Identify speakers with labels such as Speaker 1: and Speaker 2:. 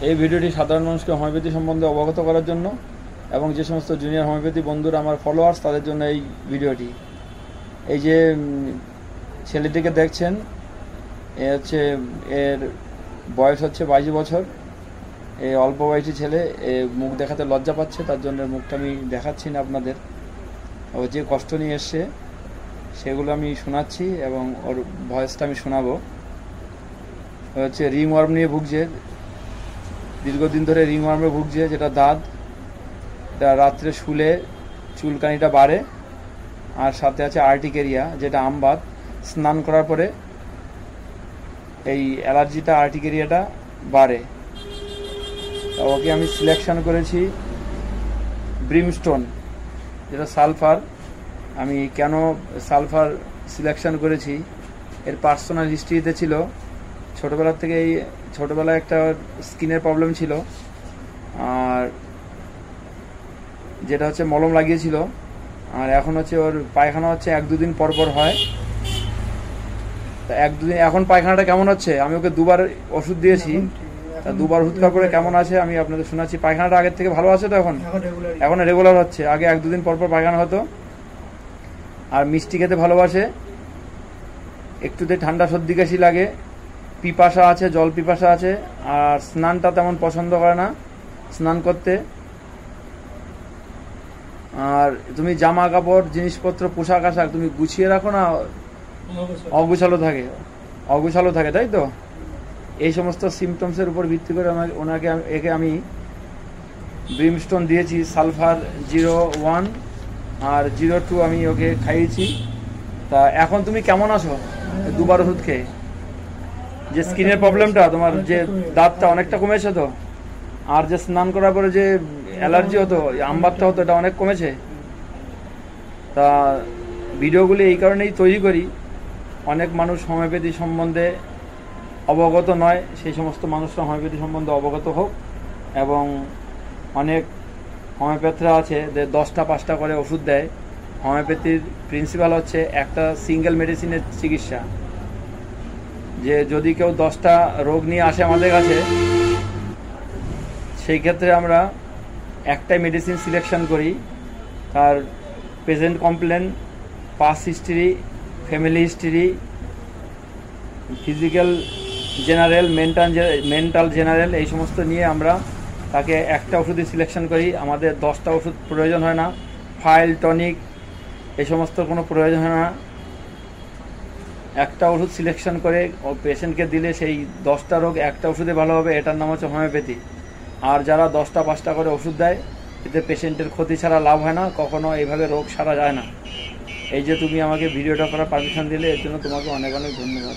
Speaker 1: এই ভিডিওটি সাধারণ মানুষকে হোমিওপ্যাথি সম্বন্ধে অবগত করার জন্য এবং যে সমস্ত জুনিয়র হোমিওপ্যাথি বন্ধুরা আমার ফলোয়ার্স তাদের জন্য এই ভিডিওটি। এই যে ছেলেটিকে দেখছেন এর বয়স হচ্ছে 22 বছর। এই অল্প বয়সী ছেলে মুখ দেখাতে লজ্জা পাচ্ছে, তার জন্য মুখটা আমি দেখাচ্ছি না আপনাদের। ও যে কষ্ট নিয়ে এসছে সেগুলো আমি শোনাচ্ছি এবং ওর ভয়েসটা আমি শোনাবো। হচ্ছে রিংওয়ার্ম নিয়ে ভুগছে, দীর্ঘদিন ধরে রিংওয়ার্মে ভুগছে, যেটা দাঁত রাত্রে শুলে চুলকানিটা বাড়ে, আর সাথে আছে আর্টিকেরিয়া যেটা আমবাত। স্নান করার পরে এই অ্যালার্জিটা আর্টিকেরিয়াটা বাড়ে। ওকে আমি সিলেকশন করেছি ব্রিমস্টোন, যেটা সালফার। আমি কেন সালফার সিলেকশন করেছি, এর পার্সোনাল হিস্ট্রিতে ছিল ছোটোবেলায় একটা স্কিনের প্রবলেম ছিল, আর যেটা হচ্ছে মলম লাগিয়েছিল। আর এখন হচ্ছে ওর পায়খানা হচ্ছে 1-2 দিন পর পর হয়। তা 1-2 দিন এখন পায়খানাটা কেমন হচ্ছে, আমি ওকে 2বার ওষুধ দিয়েছি, তা 2বার ওষুধ খাওয়ার পরে কেমন আছে আমি আপনাদের শোনাচ্ছি। পায়খানাটা আগের থেকে ভালো আছে তো এখন রেগুলার হচ্ছে। আগে 1-2 দিন পর পর পায়খানা হতো। আর মিষ্টি খেতে ভালোবাসে, একটুতে ঠান্ডা সর্দি কাশি লাগে, পিপাসা আছে, জল পিপাসা আছে। আর স্নানটা তেমন পছন্দ করে না স্নান করতে। আর তুমি জামা কাপড় জিনিসপত্র পোশাক আশাক তুমি গুছিয়ে রাখো না, অগুছালো থাকে, তাই তো? এই সমস্ত সিমটমসের উপর ভিত্তি করে একে আমি ব্রিমস্টোন দিয়েছি, সালফার 0-1 আর 0-2 আমি ওকে খাইয়েছি। তা এখন তুমি কেমন আছো 2বার ওষুধ খেয়ে? যে স্কিনের প্রবলেমটা তোমার, যে দাঁতটা অনেকটা কমেছে তো, আর যে স্নান করার পরে যে অ্যালার্জি হতো, আমবাতটা হতো, এটা অনেক কমেছে। তা ভিডিওগুলি এই কারণেই তৈরি করি, অনেক মানুষ হোমিওপ্যাথি সম্বন্ধে অবগত নয়, সেই সমস্ত মানুষরা হোমিওপ্যাথি সম্বন্ধে অবগত হোক। এবং অনেক হোমিওপ্যাথরা আছে যে 10টা-5টা করে ওষুধ দেয়। হোমিওপ্যাথির প্রিন্সিপাল হচ্ছে একটা সিঙ্গেল মেডিসিনের চিকিৎসা। যে যদি কেউ 10টা রোগ নিয়ে আসে আমাদের কাছে, সেই ক্ষেত্রে আমরা একটাই মেডিসিন সিলেকশন করি। তার present complain, past history, family history, physical general, mental general, এই সমস্ত নিয়ে আমরা তাকে একটা ওষুধই সিলেকশন করি। আমাদের 10টা ওষুধ প্রয়োজন হয় না, ফাইল টনিক এই সমস্ত কোনো প্রয়োজন হয় না। একটা ওষুধ সিলেকশন করে পেশেন্টকে দিলে সেই 10টা রোগ একটা ওষুধে ভালো হবে, এটার নাম হচ্ছে হোমিওপ্যাথি। আর যারা 10টা-5টা করে ওষুধ দেয়, এতে পেশেন্টের ক্ষতি ছাড়া লাভ হয় না, কখনো এইভাবে রোগ সারা যায় না। এই যে তুমি আমাকে ভিডিওটা করার পারমিশন দিলে, এর জন্য তোমাকে অনেক অনেক ধন্যবাদ।